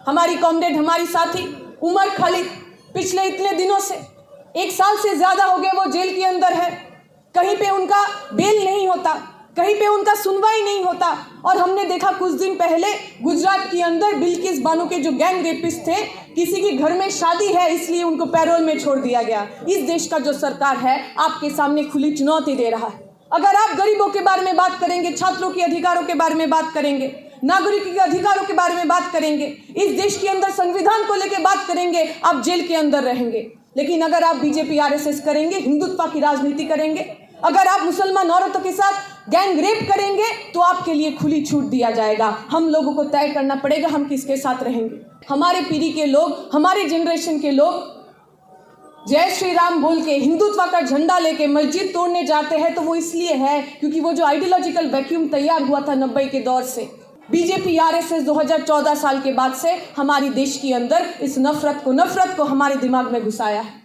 हमारी कॉमरेड, हमारी साथी उमर खालिद पिछले इतने दिनों से 1 साल से ज्यादा हो गए वो जेल के अंदर है। कहीं पे उनका बेल नहीं होता, कहीं पे उनका सुनवाई नहीं होता। और हमने देखा कुछ दिन पहले गुजरात के अंदर बिल्किस बानो के जो गैंग रेपिस्ट थे, किसी के घर में शादी है इसलिए उनको पैरोल में छोड़ दिया गया। इस देश का जो सरकार है आपके सामने खुली चुनौती दे रहा है। अगर आप गरीबों के बारे में बात करेंगे, छात्रों के अधिकारों के बारे में बात करेंगे, नागरिकों के अधिकारों के बारे में बात करेंगे, इस देश के अंदर संविधान को लेकर बात करेंगे, आप जेल के अंदर रहेंगे। लेकिन अगर आप बीजेपी आरएसएस करेंगे, हिंदुत्व की राजनीति करेंगे, अगर आप मुसलमान औरतों के साथ गैंग रेप करेंगे तो आपके लिए खुली छूट दिया जाएगा। हम लोगों को तय करना पड़ेगा हम किसके साथ रहेंगे। हमारे पीढ़ी के लोग, हमारे जनरेशन के लोग जय श्री राम बोल के हिंदुत्व का झंडा लेके मस्जिद तोड़ने जाते हैं तो वो इसलिए है क्योंकि वो जो आइडियोलॉजिकल वैक्यूम तैयार हुआ था 90 के दौर से, बीजेपी आरएसएस 2014 साल के बाद से हमारी देश के अंदर इस नफरत को हमारे दिमाग में घुसाया है।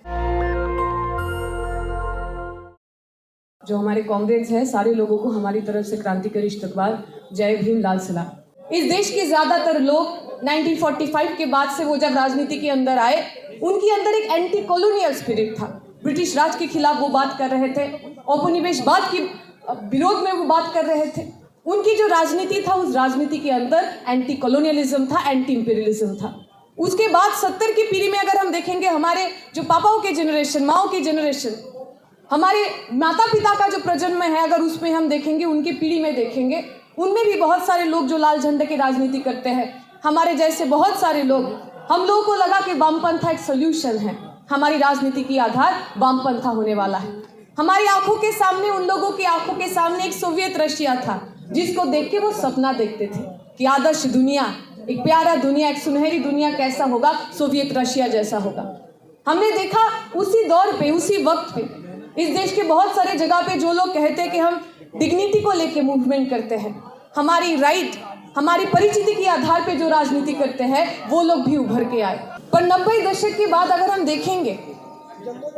जो हमारे कांग्रेस हैं, सारे लोगों को हमारी तरफ से क्रांतिकारी इस्तकबाल, जय भीम, लाल सलाम। इस देश के ज्यादातर लोग 1945 के बाद से वो जब राजनीति के अंदर आए, उनके अंदर एक एंटी कॉलोनियल स्पिरिट था। ब्रिटिश राज के खिलाफ वो बात कर रहे थे, औपनिवेशवाद के विरोध में वो बात कर रहे थे। उनकी जो राजनीति था उस राजनीति के अंदर एंटी कॉलोनियलिज्म था, एंटी इंपीरियलिज्म था। उसके बाद 70 की पीढ़ी में अगर हम देखेंगे, हमारे जो पापाओं के जनरेशन, माओ की जनरेशन, हमारे माता पिता का जो प्रजन्म है, अगर उसमें हम देखेंगे, उनकी पीढ़ी में देखेंगे, उनमें भी बहुत सारे लोग जो लाल झंडे की राजनीति करते हैं। हमारे जैसे बहुत सारे लोग, हम लोगों को लगा कि वामपंथा एक सोल्यूशन है, हमारी राजनीति की आधार वामपंथा होने वाला है। हमारी आंखों के सामने, उन लोगों की आंखों के सामने एक सोवियत रशिया था जिसको देख के वो सपना देखते थे कि आदर्श दुनिया, एक प्यारा दुनिया, एक सुनहरी दुनिया कैसा होगा, सोवियत रशिया जैसा होगा। हमने देखा उसी दौर पे, उसी वक्त पे इस देश के बहुत सारे जगह पे जो लोग कहते हैं कि हम डिग्निटी को लेके मूवमेंट करते हैं, हमारी राइट, हमारी परिचिति के आधार पे जो राजनीति करते हैं, वो लोग भी उभर के आए। पर 90 दशक के बाद अगर हम देखेंगे,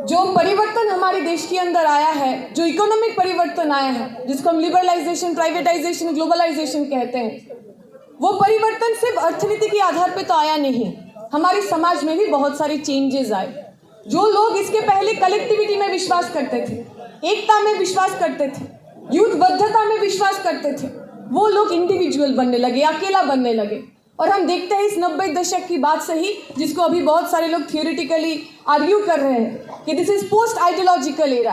जो परिवर्तन हमारे देश के अंदर आया है, जो इकोनॉमिक परिवर्तन आया है, जिसको हम लिबरलाइजेशन, प्राइवेटाइजेशन, ग्लोबलाइजेशन कहते हैं, वो परिवर्तन सिर्फ अर्थनीति के आधार पे तो आया नहीं, हमारे समाज में भी बहुत सारे चेंजेस आए। जो लोग इसके पहले कलेक्टिविटी में विश्वास करते थे, एकता में विश्वास करते थे, युद्धबद्धता में विश्वास करते थे, वो लोग इंडिविजुअल बनने लगे, अकेला बनने लगे। और हम देखते हैं इस 90 दशक की बात से ही, जिसको अभी बहुत सारे लोग थियोरिटिकली आर्ग्यू कर रहे हैं कि this is post ideological era.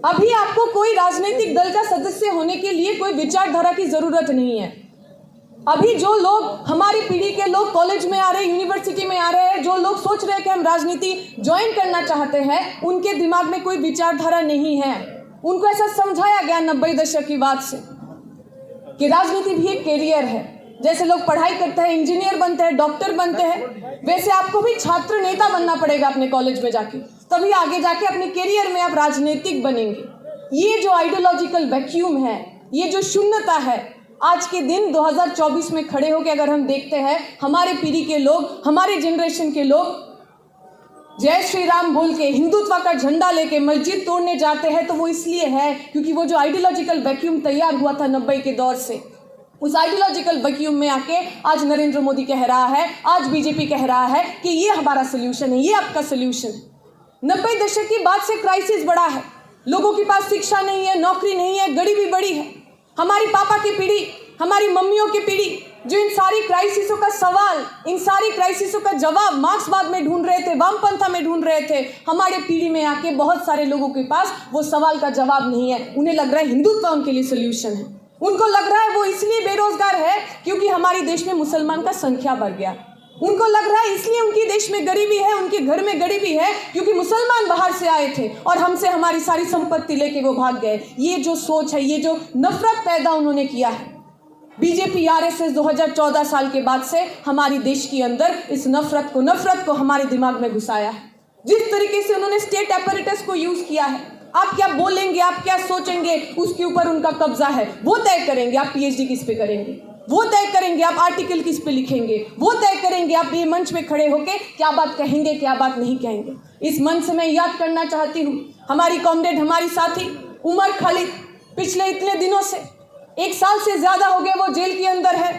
अभी आपको कोई राजनीतिक दल का सदस्य होने के लिए कोई विचारधारा की जरूरत नहीं है। अभी जो लोग, हमारी पीढ़ी के लोग कॉलेज में आ रहे हैं, यूनिवर्सिटी में आ रहे हैं, जो लोग सोच रहे हैं कि हम राजनीति ज्वाइन करना चाहते हैं, उनके दिमाग में कोई विचारधारा नहीं है। उनको ऐसा समझाया गया 90 दशक की बात से कि राजनीति भी एक कैरियर है। जैसे लोग पढ़ाई करते हैं, इंजीनियर बनते हैं, डॉक्टर बनते हैं, वैसे आपको भी छात्र नेता बनना पड़ेगा अपने कॉलेज में जाके, तभी आगे जाके अपने कैरियर में आप राजनीतिक बनेंगे। ये जो आइडियोलॉजिकल वैक्यूम है, ये जो शून्यता है, आज के दिन 2024 में खड़े होकर अगर हम देखते हैं, हमारे पीढ़ी के लोग, हमारे जनरेशन के लोग जय श्री राम बोल के हिंदुत्व का झंडा लेके मस्जिद तोड़ने जाते हैं तो वो इसलिए है क्योंकि वो जो आइडियोलॉजिकल वैक्यूम तैयार हुआ था 90 के दौर से, उस आइडियोलॉजिकल वैक्यूम में आके आज नरेंद्र मोदी कह रहा है, आज बीजेपी कह रहा है कि ये हमारा सोल्यूशन है, ये आपका सोल्यूशन है। 90 दशक की बाद से क्राइसिस बढ़ा है, लोगों के पास शिक्षा नहीं है, नौकरी नहीं है, गरीबी बढ़ी है। हमारी पापा की पीढ़ी, हमारी मम्मियों की पीढ़ी जो इन सारी क्राइसिसों का सवाल, इन सारी क्राइसिसों का जवाब मार्क्सवाद में ढूंढ रहे थे, वामपंथा में ढूंढ रहे थे, हमारे पीढ़ी में आके बहुत सारे लोगों के पास वो सवाल का जवाब नहीं है। उन्हें लग रहा है हिंदुत्व उनके लिए सोल्यूशन है। उनको लग रहा है वो इसलिए बेरोजगार है क्योंकि हमारे देश में मुसलमान का संख्या बढ़ गया। उनको लग रहा है इसलिए उनके देश में गरीबी है, उनके घर में गरीबी है क्योंकि मुसलमान बाहर से आए थे और हमसे हमारी सारी संपत्ति लेके वो भाग गए। ये जो सोच है, ये जो नफरत पैदा उन्होंने किया है, बीजेपी आरएसएस 2014 साल के बाद से हमारी देश के अंदर इस नफरत को हमारे दिमाग में घुसाया है। जिस तरीके से उन्होंने स्टेट अपैरेटस को यूज किया है, आप क्या बोलेंगे, आप क्या सोचेंगे, उसके ऊपर उनका कब्जा है। वो तय करेंगे आप पीएचडी किस पे करेंगे, वो तय करेंगे आप आर्टिकल किस पे लिखेंगे, वो तय करेंगे आप ये मंच पे खड़े होके क्या बात कहेंगे, क्या बात नहीं कहेंगे। इस मंच से मैं याद करना चाहती हूँ हमारी कॉमरेड, हमारी साथी उमर खालिद पिछले इतने दिनों से 1 साल से ज्यादा हो गए वो जेल के अंदर है।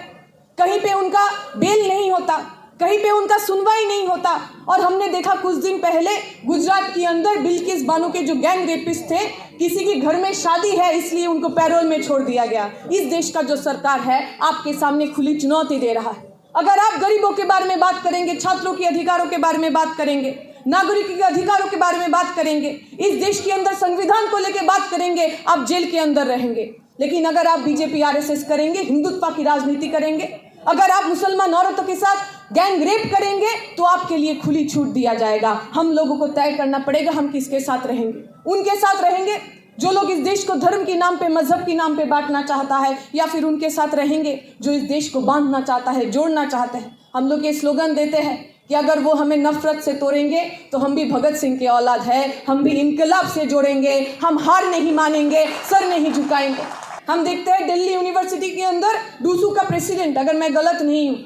कहीं पे उनका बेल नहीं होता, कहीं पे उनका सुनवाई नहीं होता। और हमने देखा कुछ दिन पहले गुजरात के अंदर बिल्किस बानो के जो गैंग रेपिस्ट थे, किसी के घर में शादी है इसलिए उनको पैरोल में छोड़ दिया गया। इस देश का जो सरकार है आपके सामने खुली चुनौती दे रहा है। अगर आप गरीबों के बारे में बात करेंगे, छात्रों के अधिकारों के बारे में बात करेंगे, नागरिक के अधिकारों के बारे में बात करेंगे, इस देश के अंदर संविधान को लेकर बात करेंगे, आप जेल के अंदर रहेंगे। लेकिन अगर आप बीजेपी आरएसएस करेंगे, हिंदुत्व की राजनीति करेंगे, अगर आप मुसलमान औरतों के साथ गैंग रेप करेंगे तो आपके लिए खुली छूट दिया जाएगा। हम लोगों को तय करना पड़ेगा हम किसके साथ रहेंगे। उनके साथ रहेंगे जो लोग इस देश को धर्म के नाम पे, मजहब के नाम पे बांटना चाहता है, या फिर उनके साथ रहेंगे जो इस देश को बांधना चाहता है, जोड़ना चाहते हैं। हम लोग ये स्लोगन देते हैं कि अगर वो हमें नफरत से तोड़ेंगे तो हम भी भगत सिंह के औलाद है, हम भी इनकलाब से जोड़ेंगे, हम हार नहीं मानेंगे, सर नहीं झुकाएंगे। हम देखते हैं दिल्ली यूनिवर्सिटी के अंदर डूसू का प्रेसिडेंट, अगर मैं गलत नहीं हूँ,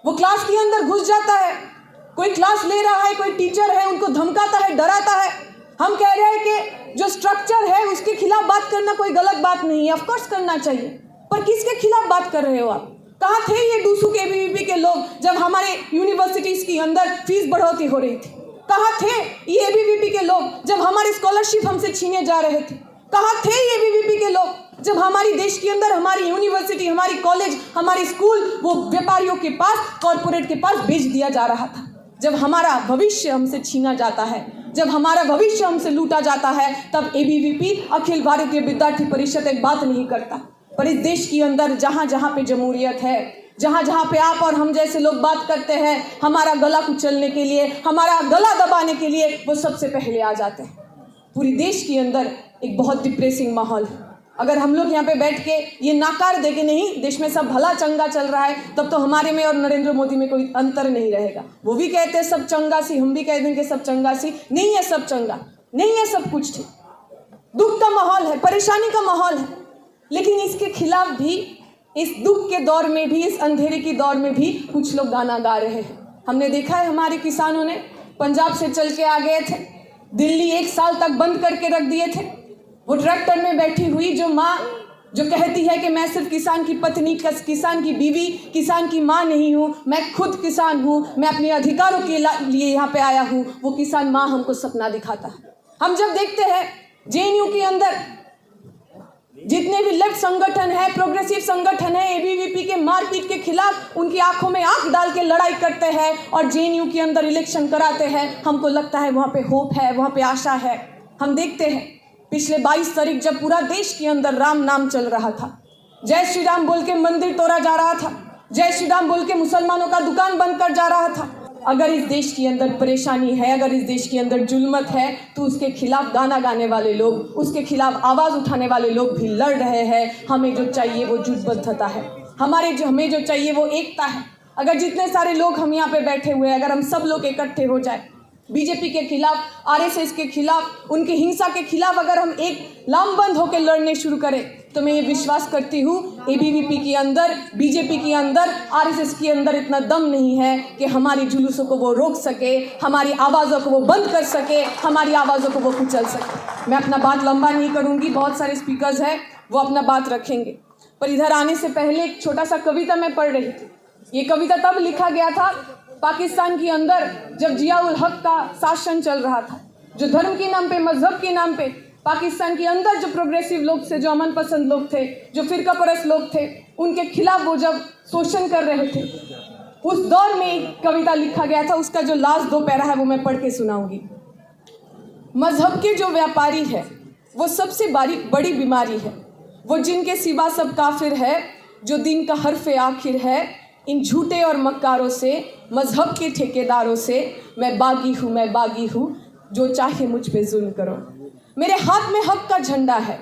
वो क्लास के अंदर घुस जाता है, कोई क्लास ले रहा है, कोई टीचर है, उनको धमकाता है, डराता है। हम कह रहे हैं कि जो स्ट्रक्चर है उसके खिलाफ बात करना कोई गलत बात नहीं है, ऑफकोर्स करना चाहिए, पर किसके खिलाफ बात कर रहे हो आप? कहाँ थे ये डूसू के एबीवीपी के लोग जब हमारे यूनिवर्सिटीज के अंदर फीस बढ़ोतरी हो रही थी? कहाँ थे ये एबीवीपी के लोग जब हमारे स्कॉलरशिप हमसे छीने जा रहे थे? कहाँ थे ये एबीवीपी के लोग जब हमारी देश के अंदर हमारी यूनिवर्सिटी, हमारी कॉलेज, हमारी स्कूल वो व्यापारियों के पास, कॉरपोरेट के पास बेच दिया जा रहा था? जब हमारा भविष्य हमसे छीना जाता है, जब हमारा भविष्य हमसे लूटा जाता है, तब एबीवीपी, अखिल भारतीय विद्यार्थी परिषद एक बात नहीं करता। पर इस देश के अंदर जहाँ जहाँ पे जमहूरियत है, जहाँ जहाँ पे आप और हम जैसे लोग बात करते हैं हमारा गला कुचलने के लिए, हमारा गला दबाने के लिए, वो सबसे पहले आ जाते हैं। पूरी देश के अंदर एक बहुत डिप्रेसिंग माहौल है। अगर हम लोग यहाँ पे बैठ के ये नाकार दे के नहीं देश में सब भला चंगा चल रहा है, तब तो हमारे में और नरेंद्र मोदी में कोई अंतर नहीं रहेगा। वो भी कहते हैं सब चंगा सी, हम भी कह देंगे सब चंगा सी। नहीं है सब चंगा, नहीं है सब कुछ ठीक, दुख का माहौल है, परेशानी का माहौल है। लेकिन इसके खिलाफ भी, इस दुख के दौर में भी, इस अंधेरे के दौर में भी कुछ लोग गाना गा रहे हैं। हमने देखा है हमारे किसानों ने पंजाब से चल के आ गए थे, दिल्ली 1 साल तक बंद करके रख दिए थे। वो ट्रैक्टर में बैठी हुई जो माँ जो कहती है कि मैं सिर्फ किसान की पत्नी, किसान की बीवी, किसान की माँ नहीं हूँ, मैं खुद किसान हूँ, मैं अपने अधिकारों के लिए यहाँ पे आया हूँ, वो किसान माँ हमको सपना दिखाता है। हम जब देखते हैं जेएनयू के अंदर जितने भी लेफ्ट संगठन है, प्रोग्रेसिव संगठन है, एबीवीपी के मारपीट के खिलाफ उनकी आंखों में आंख डाल के लड़ाई करते हैं और जेएनयू के अंदर इलेक्शन कराते हैं, हमको लगता है वहाँ पे होप है, वहाँ पे आशा है। हम देखते हैं पिछले 22 तारीख जब पूरा देश के अंदर राम नाम चल रहा था, जय श्री राम बोल के मंदिर तोड़ा जा रहा था, जय श्री राम बोल के मुसलमानों का दुकान बंद कर जा रहा था। अगर इस देश के अंदर परेशानी है, अगर इस देश के अंदर जुल्मत है, तो उसके खिलाफ गाना गाने वाले लोग, उसके खिलाफ आवाज़ उठाने वाले लोग भी लड़ रहे हैं। हमें जो चाहिए वो जुटबद्धता है, हमें जो चाहिए वो एकता है। अगर जितने सारे लोग हम यहाँ पे बैठे हुए हैं, अगर हम सब लोग इकट्ठे हो जाए, बीजेपी के खिलाफ, आरएसएस के खिलाफ, उनकी हिंसा के खिलाफ अगर हम एक लामबंद होकर लड़ने शुरू करें, तो मैं ये विश्वास करती हूँ एबीवीपी के अंदर, बीजेपी के अंदर, आरएसएस के अंदर इतना दम नहीं है कि हमारी जुलूसों को वो रोक सके, हमारी आवाज़ों को वो बंद कर सके, हमारी आवाज़ों को वो कुचल सके। मैं अपना बात लंबा नहीं करूँगी, बहुत सारे स्पीकर्स हैं वो अपना बात रखेंगे, पर इधर आने से पहले एक छोटा सा कविता मैं पढ़ रही थी। ये कविता तब लिखा गया था पाकिस्तान के अंदर जब जियाउल हक का शासन चल रहा था, जो धर्म के नाम पे, मजहब के नाम पे पाकिस्तान के अंदर जो प्रोग्रेसिव लोग थे, जो अमन पसंद लोग थे, जो फिरका परस्त लोग थे, उनके खिलाफ वो जब शोषण कर रहे थे, उस दौर में एक कविता लिखा गया था। उसका जो लास्ट 2 पैरा है वो मैं पढ़ के सुनाऊंगी। मजहब के जो व्यापारी है वो सबसे बड़ी बीमारी है, वो जिनके सिवा सब काफिर है, जो दिन का हर्फ आखिर है। इन झूठे और मक्कारों से, मजहब के ठेकेदारों से, मैं बागी हूँ, जो चाहे मुझ पे जुल्म करो। मेरे हाथ में हक का झंडा है,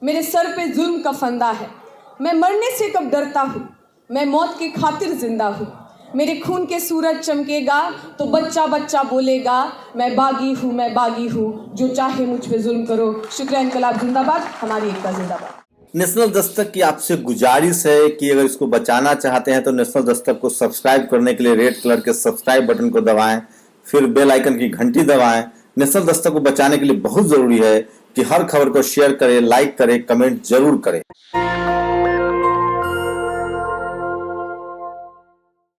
मेरे सर पे जुल्म का फंदा है। मैं मरने से कब डरता हूँ, मैं मौत की खातिर जिंदा हूँ। मेरे खून के सूरज चमकेगा तो बच्चा बच्चा बोलेगा, मैं बागी हूँ, जो चाहे मुझ पे जुल्म करो। शुक्रिया, इनकलाब जिंदाबाद, हमारी एकता जिंदाबाद। नेशनल दस्तक की आपसे गुजारिश है कि अगर इसको बचाना चाहते हैं तो नेशनल दस्तक को सब्सक्राइब करने के लिए रेड कलर के सब्सक्राइब बटन को दबाएं, फिर बेल आइकन की घंटी दबाएं। नेशनल दस्तक को बचाने के लिए बहुत जरूरी है कि हर खबर को शेयर करें, लाइक करें, कमेंट जरूर करें।